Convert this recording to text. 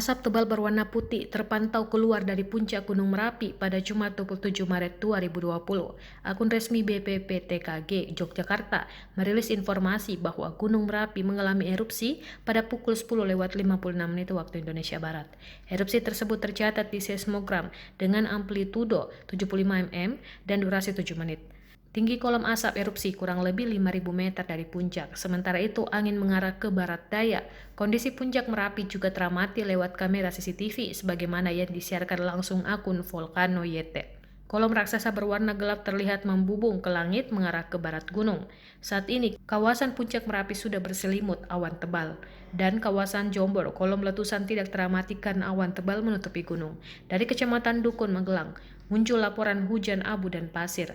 Asap tebal berwarna putih terpantau keluar dari puncak Gunung Merapi pada Jumat 27 Maret 2020. Akun resmi BPPTKG Yogyakarta merilis informasi bahwa Gunung Merapi mengalami erupsi pada pukul 10.56 menit waktu Indonesia Barat. Erupsi tersebut tercatat di seismogram dengan amplitudo 75 mm dan durasi 7 menit. Tinggi kolom asap erupsi kurang lebih 5.000 meter dari puncak. Sementara itu, angin mengarah ke barat daya. Kondisi puncak Merapi juga teramati lewat kamera CCTV sebagaimana yang disiarkan langsung akun Volcano YT. Kolom raksasa berwarna gelap terlihat membubung ke langit mengarah ke barat gunung. Saat ini, kawasan puncak Merapi sudah berselimut awan tebal. Dan kawasan Jombor, kolom letusan tidak teramati karena awan tebal menutupi gunung. Dari Kecamatan Dukun, Magelang, muncul laporan hujan abu dan pasir.